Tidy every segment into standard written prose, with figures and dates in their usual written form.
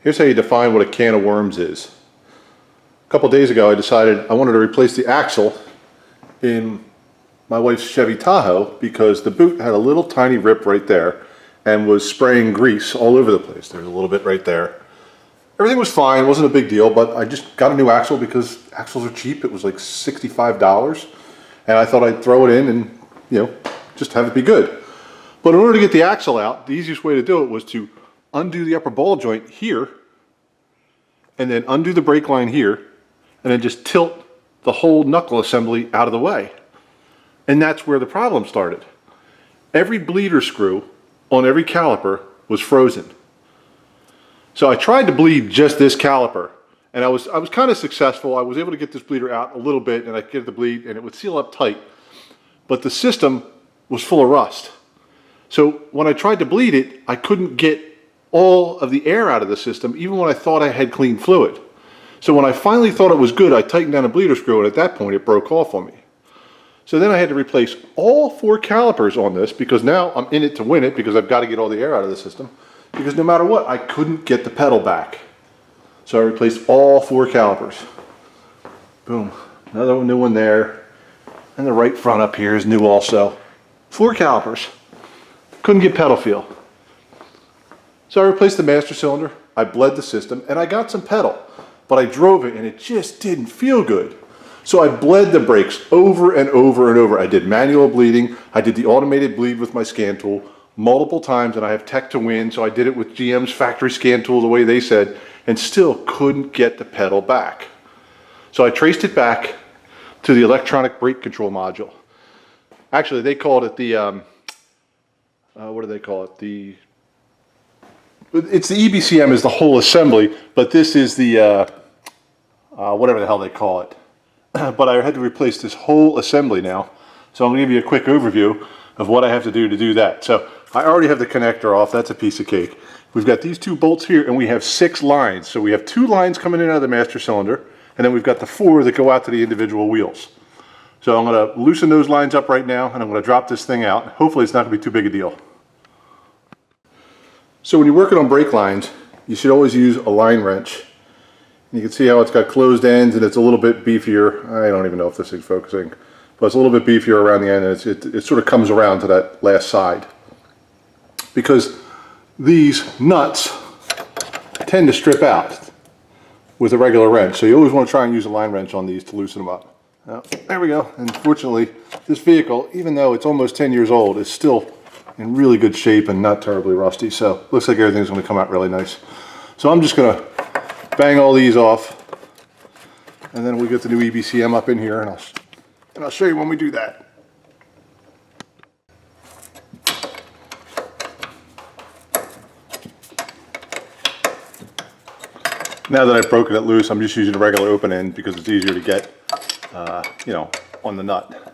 Here's how you define what a can of worms is. A couple days ago I decided I wanted to replace the axle in my wife's Chevy Tahoe because the boot had a little tiny rip right there and was spraying grease all over the place. There's a little bit right there. Everything was fine, it wasn't a big deal, but I just got a new axle because axles are cheap. It was like $65 and I thought I'd throw it in and, you know, just have it be good. But in order to get the axle out, the easiest way to do it was to undo the upper ball joint here and then undo the brake line here and then just tilt the whole knuckle assembly out of the way. And that's where the problem started. Every bleeder screw on every caliper was frozen. So I tried to bleed just this caliper and I was kind of successful. I was able to get this bleeder out a little bit and I get it to bleed and it would seal up tight. But the system was full of rust. So when I tried to bleed it, I couldn't get all of the air out of the system, even when I thought I had clean fluid. So when I finally thought it was good, I tightened down a bleeder screw, and at that point it broke off on me. So then I had to replace all 4 calipers on this because now I'm in it to win it because I've got to get all the air out of the system. Because no matter what, I couldn't get the pedal back. So I replaced all 4 calipers. Boom, another new one there. And the right front up here is new also. 4 calipers. Couldn't get pedal feel. So I replaced the master cylinder, I bled the system, and I got some pedal. But I drove it and it just didn't feel good. So I bled the brakes over and over and over. I did manual bleeding, I did the automated bleed with my scan tool multiple times, and I have tech to win, so I did it with GM's factory scan tool the way they said, and still couldn't get the pedal back. So I traced it back to the electronic brake control module. Actually, they called it the, what do they call it? It's the EBCM is the whole assembly, but this is the, whatever the hell they call it. But I had to replace this whole assembly now. So I'm going to give you a quick overview of what I have to do that. So I already have the connector off. That's a piece of cake. We've got these 2 bolts here and we have 6 lines. So we have 2 lines coming in and out of the master cylinder, and then we've got the 4 that go out to the individual wheels. So I'm going to loosen those lines up right now and I'm going to drop this thing out. Hopefully it's not going to be too big a deal. So when you're working on brake lines, you should always use a line wrench. You can see how it's got closed ends and it's a little bit beefier. I don't even know if this is focusing, but it's a little bit beefier around the end, and it sort of comes around to that last side. Because these nuts tend to strip out with a regular wrench, so you always want to try and use a line wrench on these to loosen them up. Now, there we go. And fortunately, this vehicle, even though it's almost 10 years old, is still in really good shape and not terribly rusty, so looks like everything's going to come out really nice. So I'm just going to bang all these off, and then we'll get the new EBCM up in here, and I'll show you when we do that. Now that I've broken it loose, I'm just using a regular open end because it's easier to get, you know, on the nut.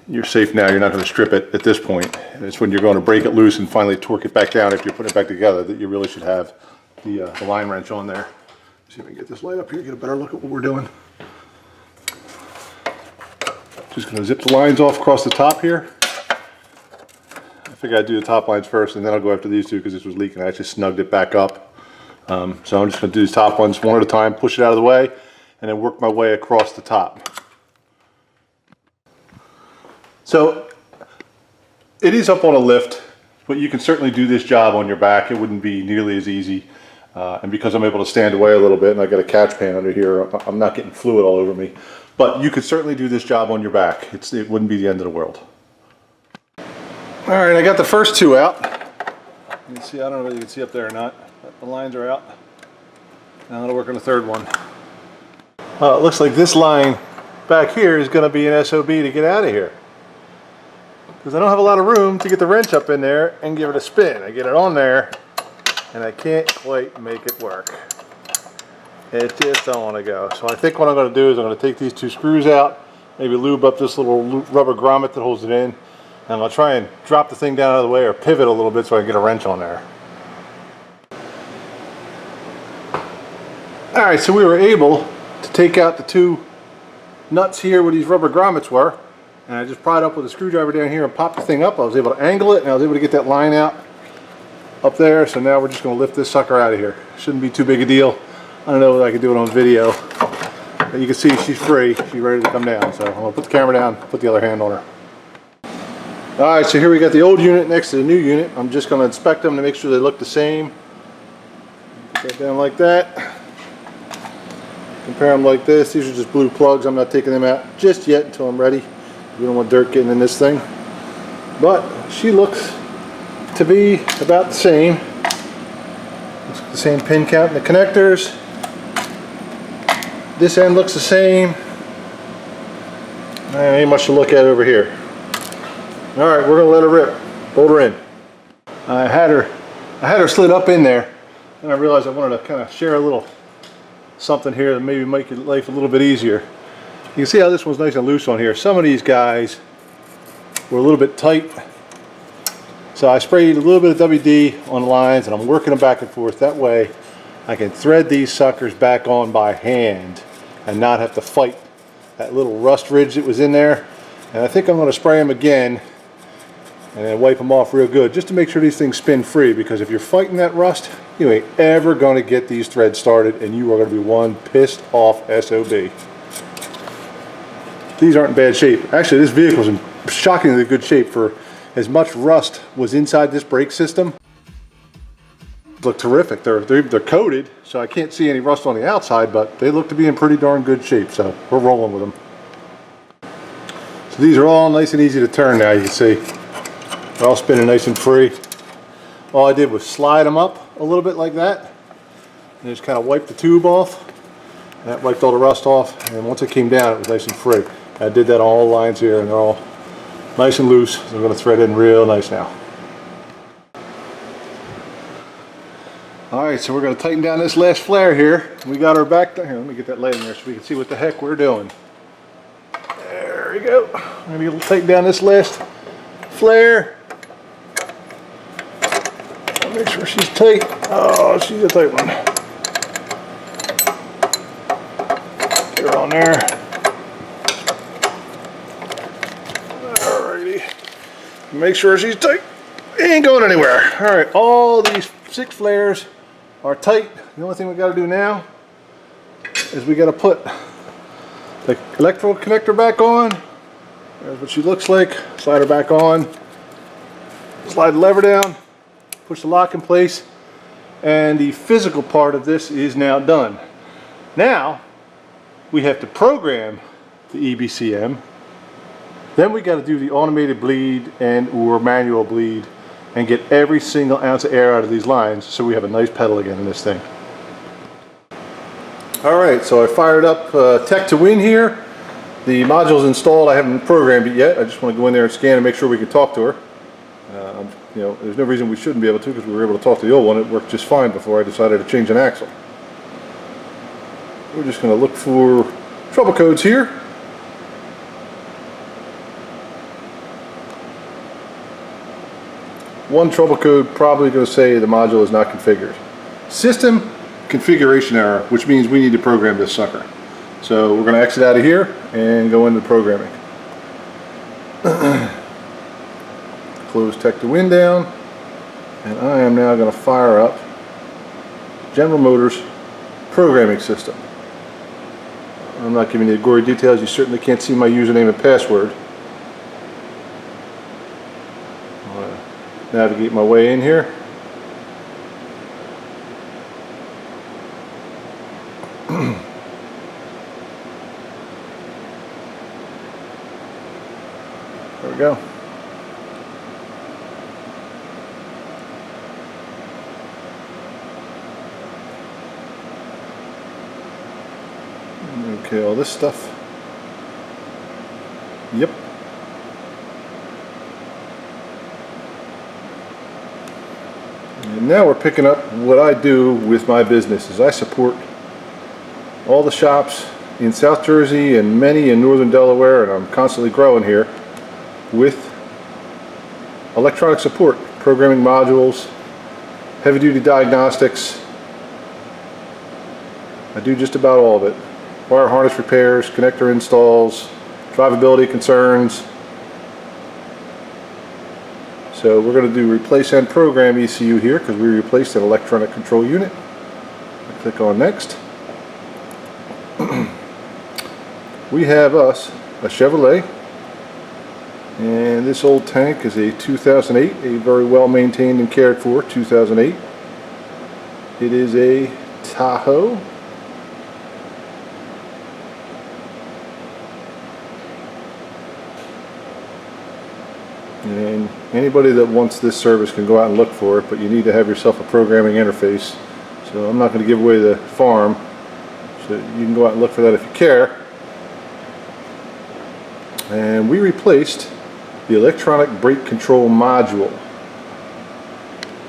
You're safe now, you're not going to strip it at this point. And it's when you're going to break it loose and finally torque it back down, if you're putting it back together, that you really should have the line wrench on there. See if we can get this light up here, get a better look at what we're doing. Just going to zip the lines off across the top here. I figured I'd do the top lines first and then I'll go after these 2 because this was leaking. I actually snugged it back up. So I'm just going to do these top ones one at a time, push it out of the way, and then work my way across the top. So it is up on a lift, but you can certainly do this job on your back. It wouldn't be nearly as easy. And because I'm able to stand away a little bit and I got a catch pan under here, I'm not getting fluid all over me. But you could certainly do this job on your back. It wouldn't be the end of the world. All right, I got the first 2 out. You can see, I don't know whether you can see up there or not, but the lines are out. Now I'm going to work on the 3rd one. It looks like this line back here is going to be an SOB to get out of here. Because I don't have a lot of room to get the wrench up in there and give it a spin. I get it on there and I can't quite make it work. It just don't want to go. So I think what I'm going to do is I'm going to take these 2 screws out, maybe lube up this little rubber grommet that holds it in, and I'm going to try and drop the thing down out of the way or pivot a little bit so I can get a wrench on there. Alright, so we were able to take out the 2 nuts here where these rubber grommets were. And I just pried up with a screwdriver down here and popped the thing up. I was able to angle it and I was able to get that line out. up there. So now we're just going to lift this sucker out of here. Shouldn't be too big a deal. I don't know if I can do it on video. But you can see she's free. She's ready to come down. So I'm going to put the camera down, put the other hand on her. Alright, so here we got the old unit next to the new unit. I'm just going to inspect them to make sure they look the same. Put that down like that. Compare them like this. These are just blue plugs. I'm not taking them out just yet until I'm ready. We don't want dirt getting in this thing. But she looks to be about the same. Looks like the same pin count in the connectors. This end looks the same. Ain't much to look at over here. Alright, we're gonna let her rip. Bolt her in. I had her slid up in there, and I realized I wanted to kind of share a little something here that maybe make your life a little bit easier. You can see how this one's nice and loose on here. Some of these guys were a little bit tight, so I sprayed a little bit of WD on the lines, and I'm working them back and forth. That way I can thread these suckers back on by hand and not have to fight that little rust ridge that was in there. And I think I'm going to spray them again and then wipe them off real good just to make sure these things spin free, because if you're fighting that rust, you ain't ever going to get these threads started, and you are going to be one pissed off SOB. These aren't in bad shape. Actually, this vehicle's in shockingly good shape for as much rust was inside this brake system. Look terrific. They're coated, so I can't see any rust on the outside, but they look to be in pretty darn good shape, so we're rolling with them. So these are all nice and easy to turn now, you can see. They're all spinning nice and free. All I did was slide them up a little bit like that, and just kind of wipe the tube off. And that wiped all the rust off, and once it came down, it was nice and free. I did that on all the lines here, and they're all nice and loose. So I'm going to thread in real nice now. Alright, so we're going to tighten down this last flare here. We got her back down here. Let me get that light in there so we can see what the heck we're doing. There we go. I'm going to tighten down this last flare. I'll make sure she's tight. Oh, she's a tight one. Get her on there. Alrighty. Make sure she's tight. Ain't going anywhere. Alright, all these 6 flares are tight. The only thing we got to do now is we got to put the electrical connector back on. There's what she looks like. Slide her back on. Slide the lever down. Push the lock in place. And the physical part of this is now done. Now we have to program the EBCM. Then we got to do the automated bleed and or manual bleed and get every single ounce of air out of these lines so we have a nice pedal again in this thing. Alright, so I fired up Tech to Win here. The module's installed. I haven't programmed it yet. I just want to go in there and scan and make sure we can talk to her. You know, there's no reason we shouldn't be able to, because we were able to talk to the old one. It worked just fine before I decided to change an axle. We're just going to look for trouble codes here. One trouble code probably going to say the module is not configured. System configuration error, which means we need to program this sucker. So we're going to exit out of here and go into programming. Close Tech to Win down, and I am now going to fire up General Motors programming system. I'm not giving you the gory details. You certainly can't see my username and password. Navigate my way in here. There we go. Okay, all this stuff. Yep. And now we're picking up what I do with my business. Is I support all the shops in South Jersey and many in northern Delaware, and I'm constantly growing here with electronic support, programming modules, heavy duty diagnostics. I do just about all of it. Wire harness repairs, connector installs, drivability concerns. So we're going to do replace and program ECU here because we replaced an electronic control unit. Click on next. We have us a Chevrolet, and this old tank is a 2008, a very well maintained and cared for 2008. It is a Tahoe. And anybody that wants this service can go out and look for it, but you need to have yourself a programming interface. So I'm not going to give away the farm, so you can go out and look for that if you care. And we replaced the electronic brake control module.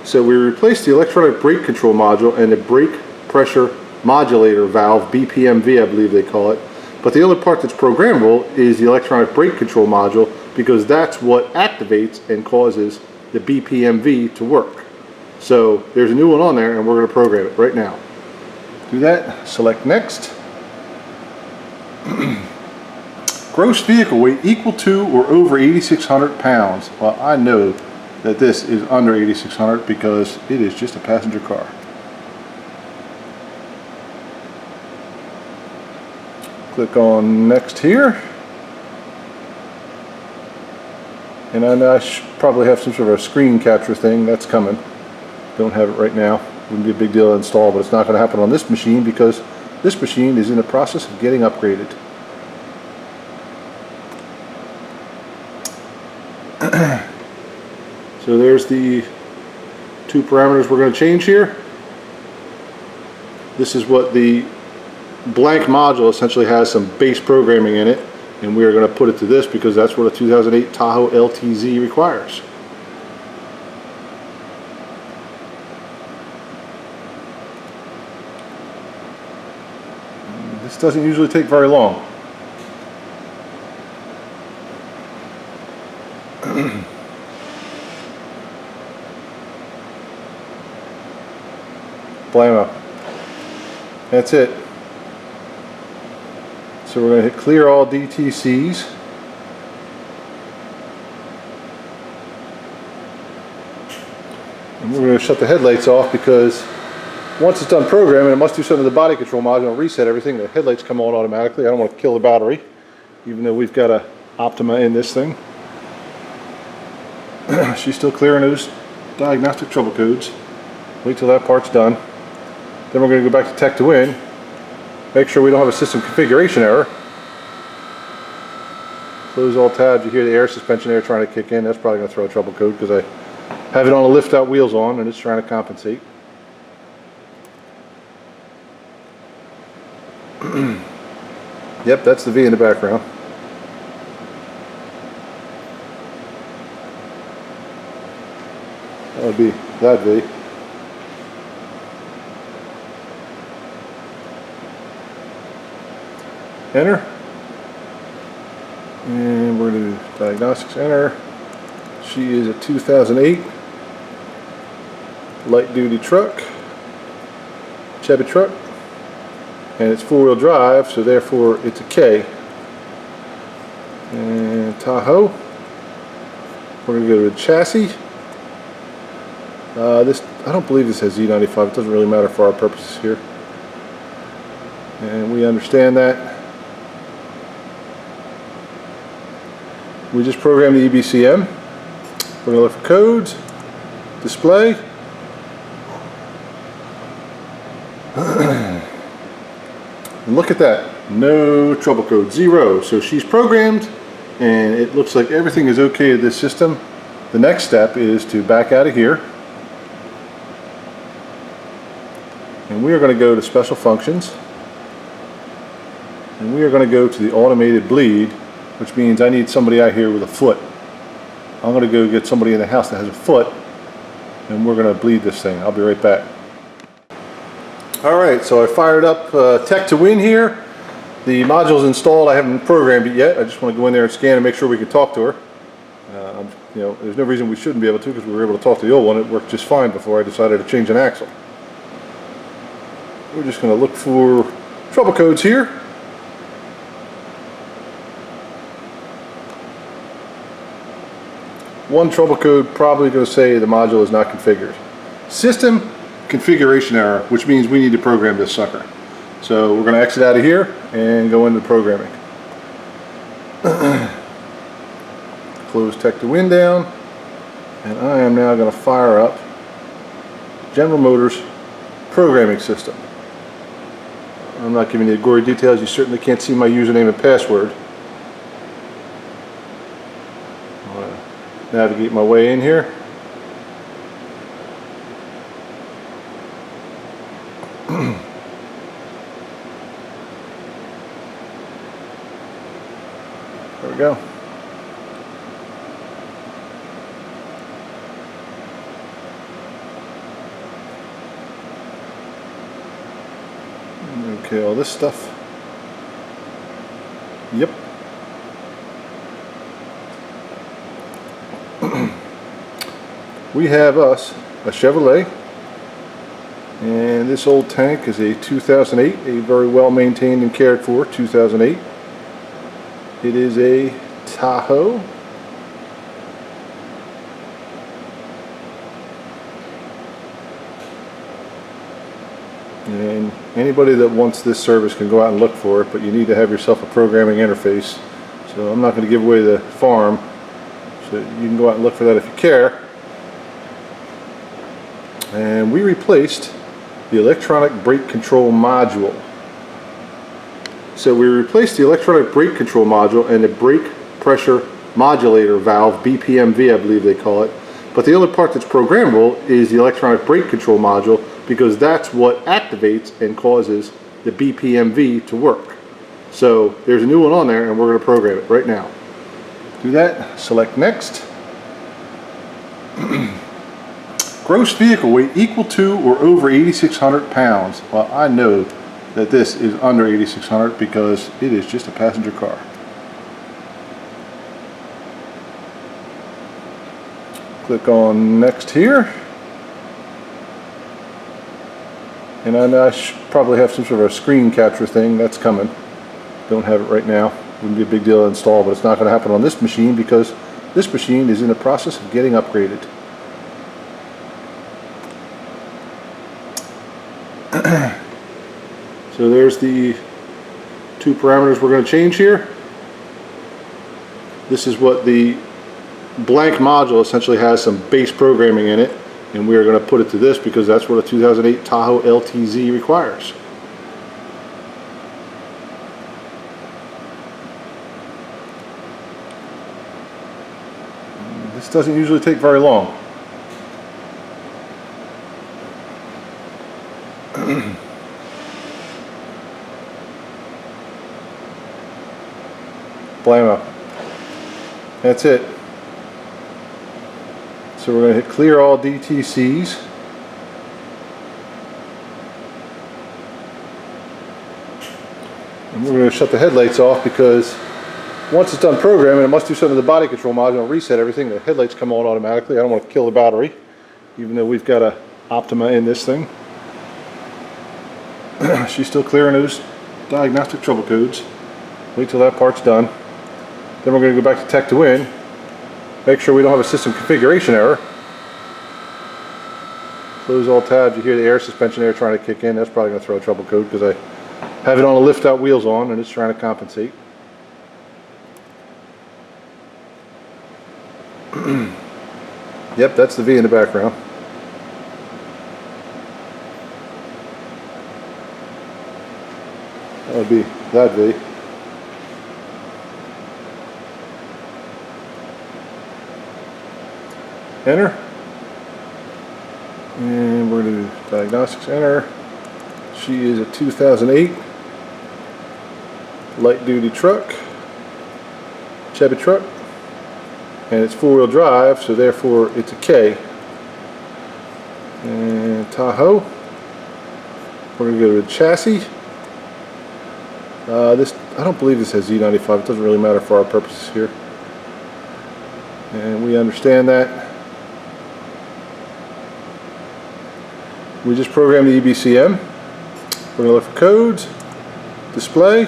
So we replaced the electronic brake control module and the brake pressure modulator valve, BPMV I believe they call it. But the only part that's programmable is the electronic brake control module, because that's what activates and causes the BPMV to work. So there's a new one on there, and we're going to program it right now. Do that, select next. Gross vehicle weight equal to or over 8,600 pounds. Well, I know that this is under 8,600 because it is just a passenger car. Click on next here. And I know I should probably have some sort of a screen capture thing. That's coming. Don't have it right now. Wouldn't be a big deal to install, but it's not going to happen on this machine because this machine is in the process of getting upgraded. So there's the two parameters we're going to change here. This is what the blank module essentially has, some base programming in it, and we are going to put it to this because that's what a 2008 Tahoe LTZ requires. This doesn't usually take very long. Blammo. That's it. So we're going to hit clear all DTCs. And we're going to shut the headlights off because once it's done programming, it must do something to the body control module and reset everything. The headlights come on automatically. I don't want to kill the battery, even though we've got a Optima in this thing. She's still clearing those diagnostic trouble codes. Wait till that part's done. Then we're going to go back to Tech to Win. Make sure we don't have a system configuration error. Close all tabs. You hear the air suspension there trying to kick in. That's probably going to throw a trouble code because I have it on a lift out wheels on and it's trying to compensate. Yep, that's the V in the background. That would be that V. Enter. And we're going to do diagnostics, enter. She is a 2008 light duty truck, Chevy truck, and it's four-wheel drive, so therefore it's a K. And Tahoe. We're going to go to the chassis. This, I don't believe this has Z95. It doesn't really matter for our purposes here. And we understand that. We just programmed the EBCM. We're going to look for codes, display. And look at that. No trouble code, 0. So she's programmed and it looks like everything is okay with this system. The next step is to back out of here. And we are going to go to special functions. And we are going to go to the automated bleed, which means I need somebody out here with a foot. I'm going to go get somebody in the house that has a foot, and we're going to bleed this thing. I'll be right back. Alright, so I fired up Tech to Win here. The module's installed. I haven't programmed it yet. I just want to go in there and scan and make sure we can talk to her. You know, there's no reason we shouldn't be able to because we were able to talk to the old one. It worked just fine before I decided to change an axle. We're just going to look for trouble codes here. One trouble code probably going to say the module is not configured. System configuration error, which means we need to program this sucker. So we're going to exit out of here and go into programming. Close Tech to Win down, and I am now going to fire up General Motors programming system. I'm not giving you the gory details. You certainly can't see my username and password. Navigate my way in here. There we go. Okay, all this stuff. Yep. We have us a Chevrolet, and this old tank is a 2008, a very well maintained and cared for 2008. It is a Tahoe. And anybody that wants this service can go out and look for it, but you need to have yourself a programming interface. So I'm not going to give away the farm, so you can go out and look for that if you care. And we replaced the electronic brake control module. So we replaced the electronic brake control module and the brake pressure modulator valve, BPMV I believe they call it. But the only part that's programmable is the electronic brake control module, because that's what activates and causes the BPMV to work. So there's a new one on there, and we're going to program it right now. Do that, select next. Gross vehicle weight equal to or over 8,600 pounds. Well, I know that this is under 8,600 because it is just a passenger car. Click on next here. And I probably have some sort of a screen capture thing that's coming. Don't have it right now. Wouldn't be a big deal to install, but it's not going to happen on this machine because this machine is in the process of getting upgraded. So there's the two parameters we're going to change here. This is what the blank module essentially has, some base programming in it, and we are going to put it to this because that's what a 2008 Tahoe LTZ requires. This doesn't usually take very long. Blammo. That's it. So we're going to hit clear all DTCs. And we're going to shut the headlights off because once it's done programming, it must do something to the body control module and reset everything. The headlights come on automatically. I don't want to kill the battery, even though we've got a Optima in this thing. She's still clearing those diagnostic trouble codes. Wait till that part's done. Then we're going to go back to Tech to Win. Make sure we don't have a system configuration error. Close all tabs. You hear the air suspension there trying to kick in. That's probably going to throw a trouble code because I have it on a lift out wheels on and it's trying to compensate. Yep, that's the V in the background. That would be that V. Enter. And we're going to do diagnostics, enter. She is a 2008 light duty truck, Chevy truck, and it's four-wheel drive, so therefore it's a K. And Tahoe, we're going to go to the chassis. This, I don't believe this has Z95, it doesn't really matter for our purposes here. And we understand that. We just programmed the EBCM. We're going to look for codes, display.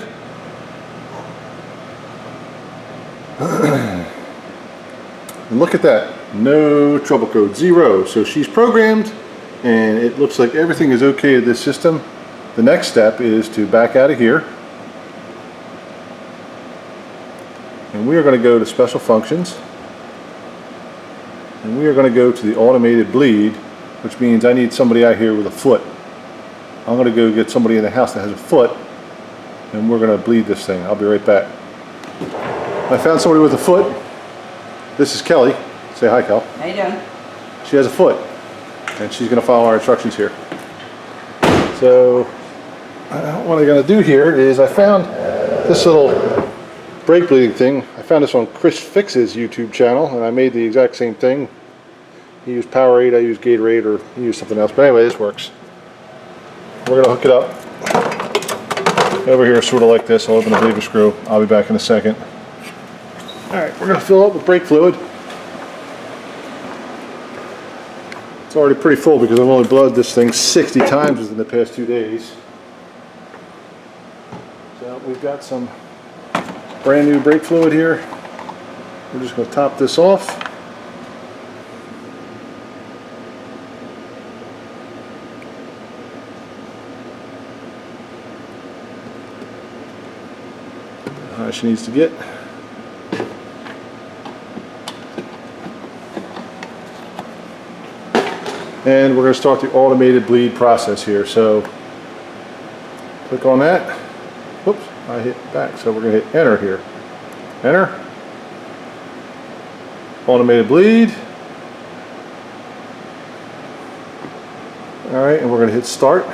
And look at that. No trouble code, 0. So she's programmed and it looks like everything is okay with this system. The next step is to back out of here. And we are going to go to special functions. And we are going to go to the automated bleed, which means I need somebody out here with a foot. I'm going to go get somebody in the house that has a foot, and we're going to bleed this thing. I'll be right back. I found somebody with a foot. This is Kelly. Say hi, Kel. How you doing? She has a foot, and she's going to follow our instructions here. So what I'm going to do here is I found this little brake bleeding thing. I found this on Chris Fix's YouTube channel, and I made the exact same thing. He used Powerade, I used Gatorade, or he used something else. But anyway, this works. We're going to hook it up over here, sort of like this. I'll open the bleeder screw. I'll be back in a second. Alright, we're going to fill it with brake fluid. It's already pretty full because I've only bled this thing 60 times within the past 2 days. So we've got some brand new brake fluid here. We're just going to top this off. How she needs to get. And we're going to start the automated bleed process here. So click on that. Whoops, I hit back. So we're going to hit enter here. Enter. Automated bleed. Alright, and we're going to hit start.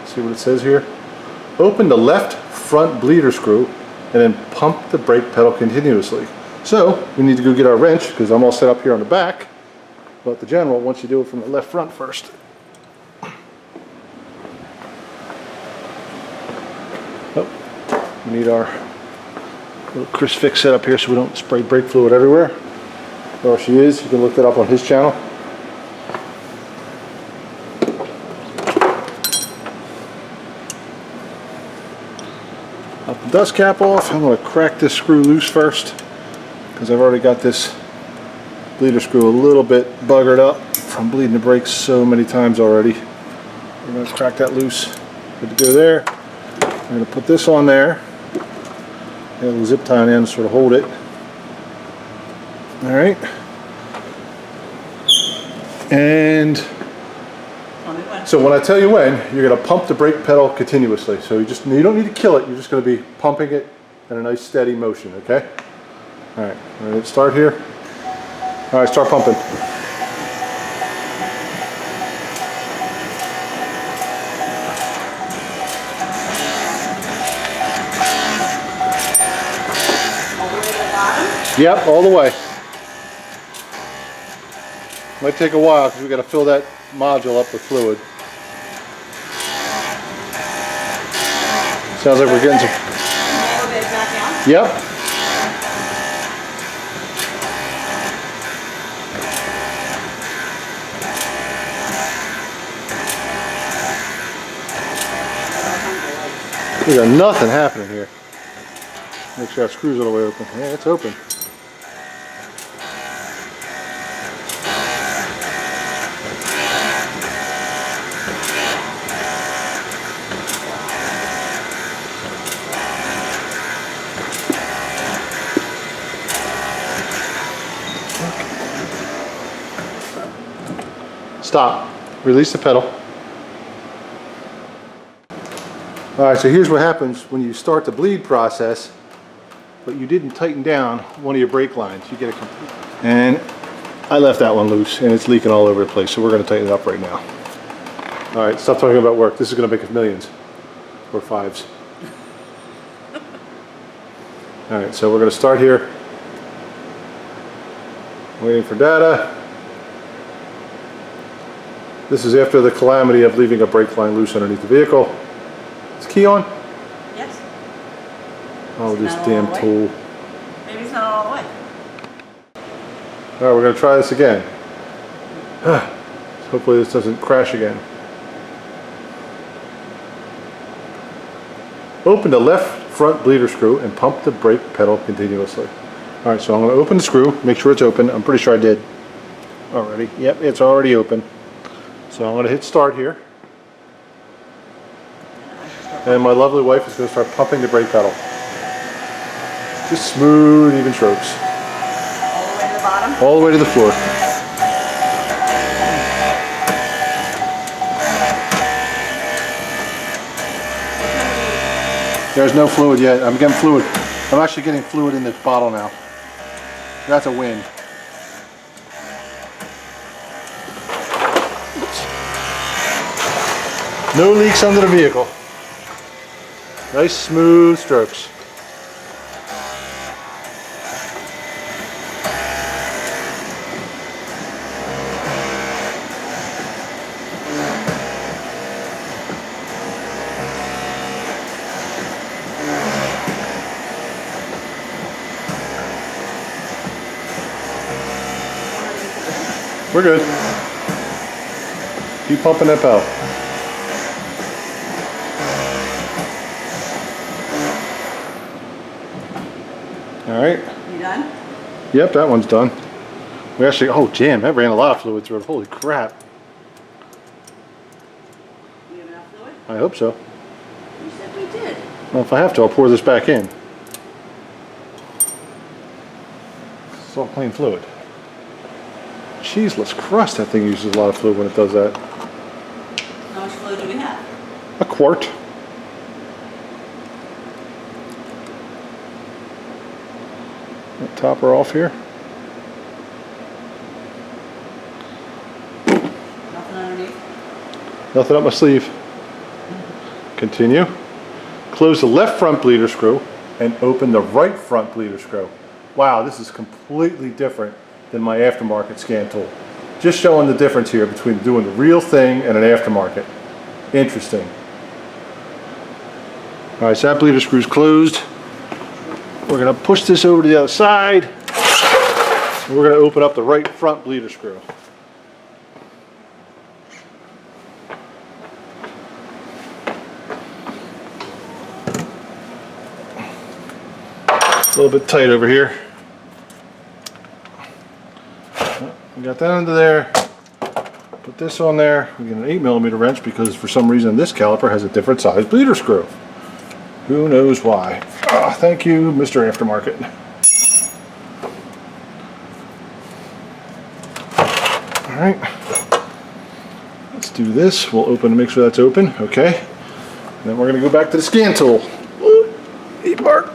See what it says here. Open the left front bleeder screw and then pump the brake pedal continuously. So we need to go get our wrench because I'm all set up here on the back. But the general, once you do it from the left front first. Oh, we need our little Chris Fix set up here so we don't spray brake fluid everywhere. There she is. You can look that up on his channel. Pop the dust cap off. I'm going to crack this screw loose first because I've already got this bleeder screw a little bit buggered up from bleeding the brakes so many times already. We're going to crack that loose. Good to go there. I'm going to put this on there. Get a little zip tie on the end to sort of hold it. Alright. And so when I tell you when, you're going to pump the brake pedal continuously. So you don't need to kill it, you're just going to be pumping it in a nice steady motion, okay? Alright, ready to start here? Alright, start pumping. All the way to the bottom? Yep, all the way. Might take a while because we got to fill that module up with fluid. Sounds like we're getting some. A little bit back down? Yep. We got nothing happening here. Make sure our screw's all the way open. Yeah, it's open. Stop. Release the pedal. Alright, so here's what happens when you start the bleed process, but you didn't tighten down one of your brake lines. You get a complete. And I left that one loose and it's leaking all over the place, so we're going to tighten it up right now. Alright, stop talking about work. This is going to make us millions. Or fives. Alright, so we're going to start here. Waiting for data. This is after the calamity of leaving a brake line loose underneath the vehicle. Is the key on? Yes. Oh, this damn tool. Maybe it's not all the way. Alright, we're going to try this again. Hopefully this doesn't crash again. Open the left front bleeder screw and pump the brake pedal continuously. Alright, so I'm going to open the screw, make sure it's open. I'm pretty sure I did already. Yep, it's already open. So I'm going to hit start here. And my lovely wife is going to start pumping the brake pedal. Just smooth, even strokes. All the way to the bottom? All the way to the floor. There's no fluid yet. I'm getting fluid. I'm actually getting fluid in this bottle now. That's a win. No leaks under the vehicle. Nice smooth strokes. We're good. Keep pumping that pedal. All right. You done? Yep, that one's done. We actually, oh damn, that ran a lot of fluid through it. Holy crap. You have enough fluid? I hope so. You said we did. Well, if I have to, I'll pour this back in. It's all clean fluid. Cheeseless crust, that thing uses a lot of fluid when it does that. How much fluid do we have? A quart. That topper off here. Nothing underneath? Nothing up my sleeve. Continue. Close the left front bleeder screw and open the right front bleeder screw. Wow, this is completely different than my aftermarket scan tool. Just showing the difference here between doing the real thing and an aftermarket. Interesting. All right, so that bleeder screw's closed. We're gonna push this over to the other side. And we're gonna open up the right front bleeder screw. A little bit tight over here. We got that under there. Put this on there. We get an 8mm wrench because for some reason this caliper has a different size bleeder screw. Who knows why? Oh, thank you, Mr. Aftermarket. All right. Let's do this. We'll open to make sure that's open. Okay. And then we're going to go back to the scan tool. Ooh, E-part.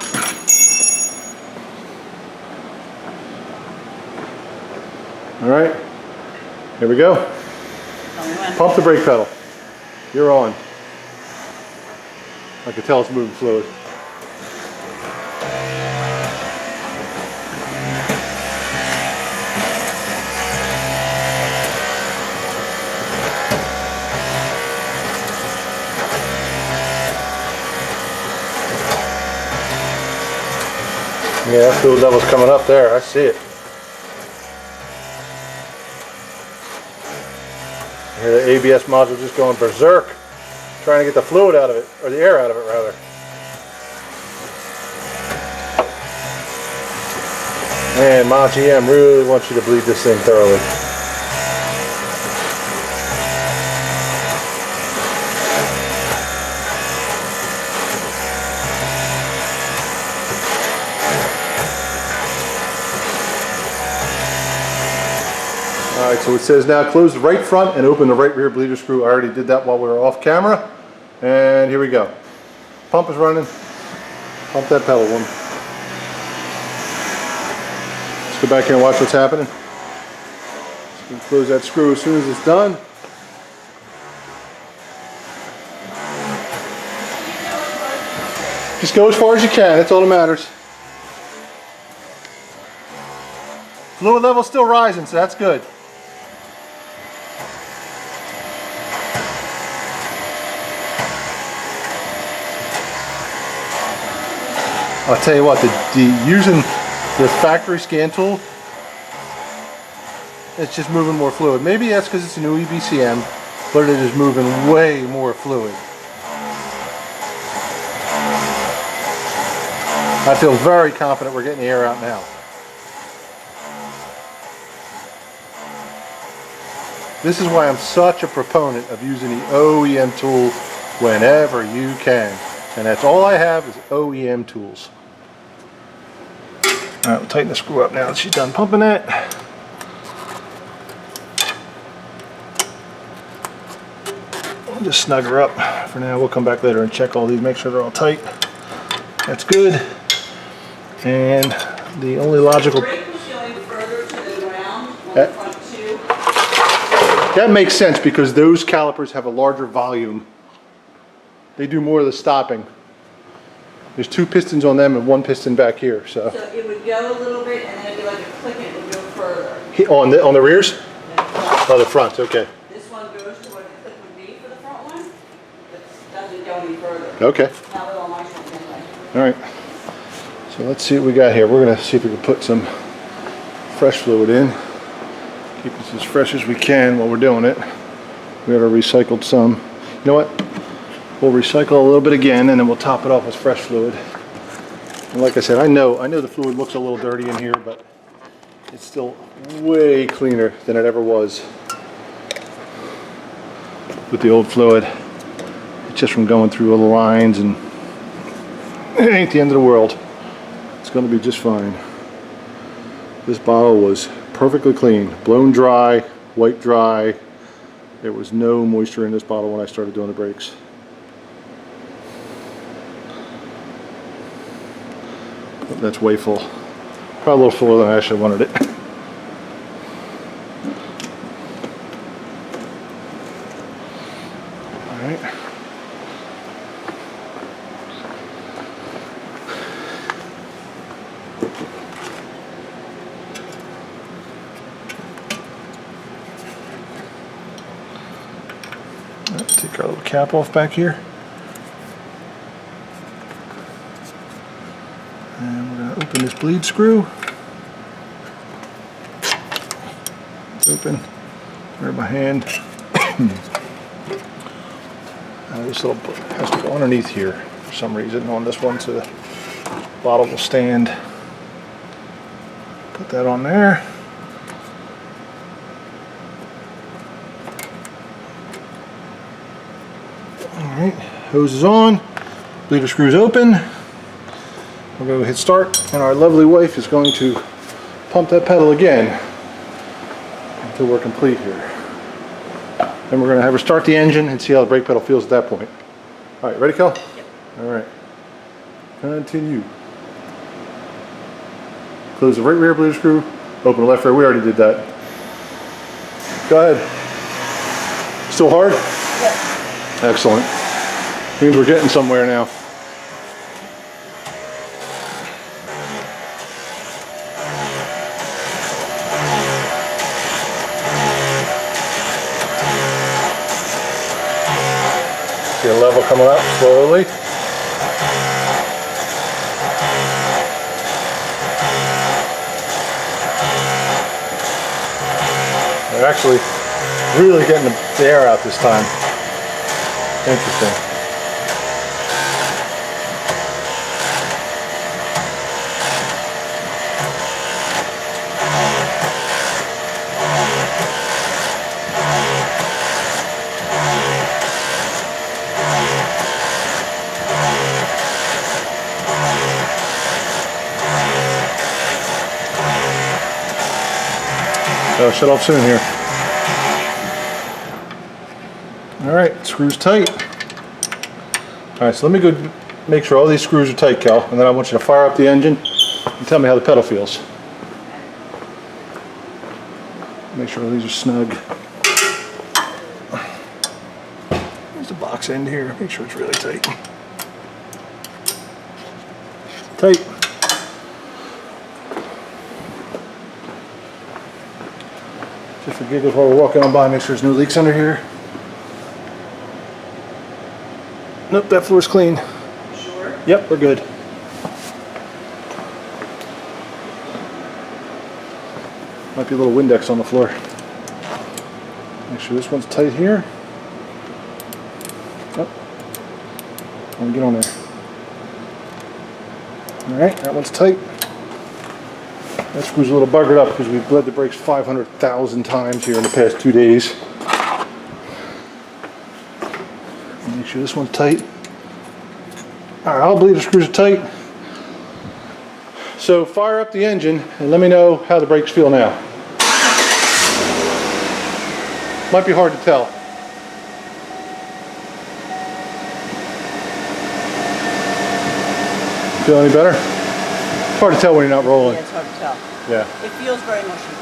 All right, here we go. Pump the brake pedal. You're on. I can tell it's moving fluid. Yeah, that fluid level's coming up there. I see it. Here the ABS module just going berserk, trying to get the fluid out of it, or the air out of it rather. Man, my GM really wants you to bleed this thing thoroughly. Alright, so it says now close the right front and open the right rear bleeder screw. I already did that while we were off camera. And here we go. Pump is running. Pump that pedal, woman. Let's go back here and watch what's happening. So close that screw as soon as it's done. Just go as far as you can, that's all that matters. Fluid level's still rising, so that's good. I'll tell you what, using the factory scan tool, it's just moving more fluid. Maybe that's because it's a new EBCM, but it is moving way more fluid. I feel very confident we're getting the air out now. This is why I'm such a proponent of using the OEM tool whenever you can. And that's all I have is OEM tools. All right, we'll tighten the screw up now that she's done pumping it. We'll just snug her up for now. We'll come back later and check all these, make sure they're all tight. That's good. And the only logical... The brake was going further to the ground on the front two. That makes sense because those calipers have a larger volume. They do more of the stopping. There's 2 pistons on them and 1 piston back here. So it would go a little bit and then it'd be like a click and it would go further. On the rears? Oh, the front. Okay. This one goes to what the click would be for the front one, but doesn't go any further. Okay. Not with all my shit anyway. All right. So let's see what we got here. We're gonna see if we can put some fresh fluid in. Keep this as fresh as we can while we're doing it. We already recycled some. You know what? We'll recycle a little bit again and then we'll top it off with fresh fluid. And like I said, I know the fluid looks a little dirty in here, but it's still way cleaner than it ever was with the old fluid. It's just from going through all the lines, and it ain't the end of the world. It's going to be just fine. This bottle was perfectly clean, blown dry, wipe dry. There was no moisture in this bottle when I started doing the brakes. But that's way full. Probably a little fuller than I actually wanted it. All right. Take our little cap off back here. And we're going to open this bleed screw. It's open. Grab my hand. This little has to go underneath here for some reason on this one, so the bottle will stand. Put that on there. Alright, hose is on, bleeder screws open. We're going to hit start, and our lovely wife is going to pump that pedal again until we're complete here. Then we're going to have her start the engine and see how the brake pedal feels at that point. Alright, ready, Kel? Yep. Alright. Continue. Close the right rear bleeder screw, open the left rear. We already did that. Go ahead. Still hard? Yep. Excellent. Means we're getting somewhere now. See a level coming up slowly. They're actually really getting the air out this time. Interesting. So shut off soon here. All right, screws tight. All right, so let me go make sure all these screws are tight, Cal, and then I want you to fire up the engine and tell me how the pedal feels. Make sure all these are snug. There's the box end here. Make sure it's really tight. Tight. Just for giggles while we're walking on by, make sure there's no leaks under here. Nope, that floor's clean. Sure? Yep, we're good. Might be a little Windex on the floor. Make sure this one's tight here. Yep. I'll get on there. Alright, that one's tight. That screw's a little buggered up because we've bled the brakes 500,000 times here in the past 2 days. Make sure this one's tight. All right, all bleeder screws are tight. So fire up the engine and let me know how the brakes feel now. Might be hard to tell. Feel any better? It's hard to tell when you're not rolling. Yeah, it's hard to tell. Yeah. It feels very mushy.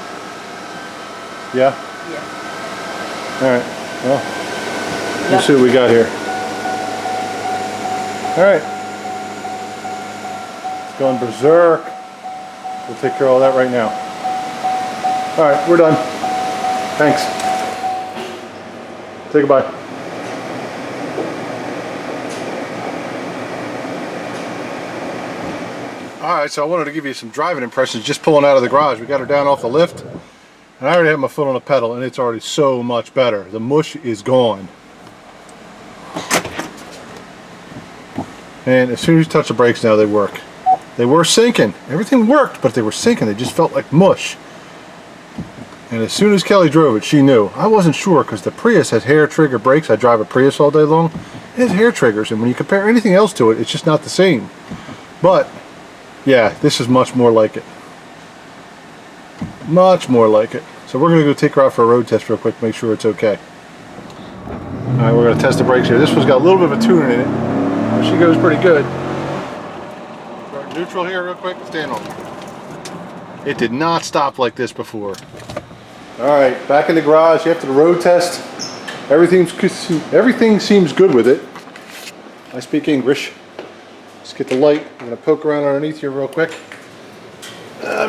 Yeah? Yeah. All right. Well, let's see what we got here. All right. It's going berserk. We'll take care of all that right now. All right, we're done. Thanks. Say goodbye. All right, so I wanted to give you some driving impressions just pulling out of the garage. We got her down off the lift, and I already have my foot on the pedal, and it's already so much better. The mush is gone. And as soon as you touch the brakes now, they work. They were sinking. Everything worked, but they were sinking. They just felt like mush. And as soon as Kelly drove it, she knew. I wasn't sure because the Prius has hair trigger brakes. I drive a Prius all day long. It has hair triggers, and when you compare anything else to it, it's just not the same. But yeah, this is much more like it. Much more like it. So we're going to go take her out for a road test real quick, make sure it's okay. Alright, we're going to test the brakes here. This one's got a little bit of a tuning in it. She goes pretty good. Start neutral here real quick. Stand on. It did not stop like this before. Alright, back in the garage after the road test. Everything seems good with it. I speak English. Let's get the light. I'm going to poke around underneath here real quick.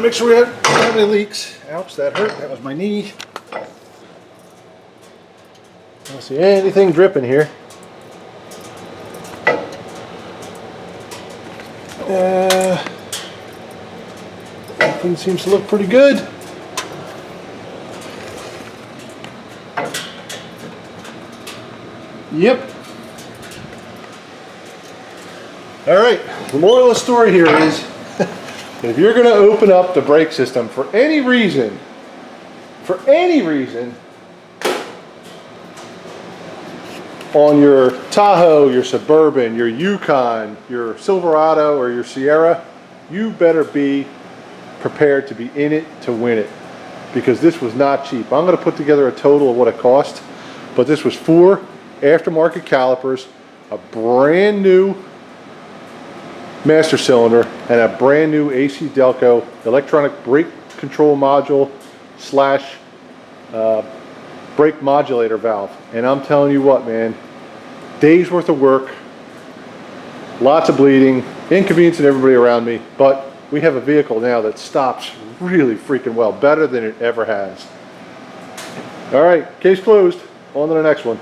Make sure we don't have any leaks. Ouch, that hurt. That was my knee. I don't see anything dripping here. Everything seems to look pretty good. Yep. All right, the moral of the story here is if you're going to open up the brake system for any reason, on your Tahoe, your Suburban, your Yukon, your Silverado, or your Sierra, you better be prepared to be in it to win it, because this was not cheap. I'm going to put together a total of what it cost, but this was 4 aftermarket calipers, a brand new master cylinder, and a brand new AC Delco electronic brake control module slash brake modulator valve. And I'm telling you what, man, days worth of work, lots of bleeding, inconveniencing everybody around me, but we have a vehicle now that stops really freaking well, better than it ever has. All right, case closed. On to the next one.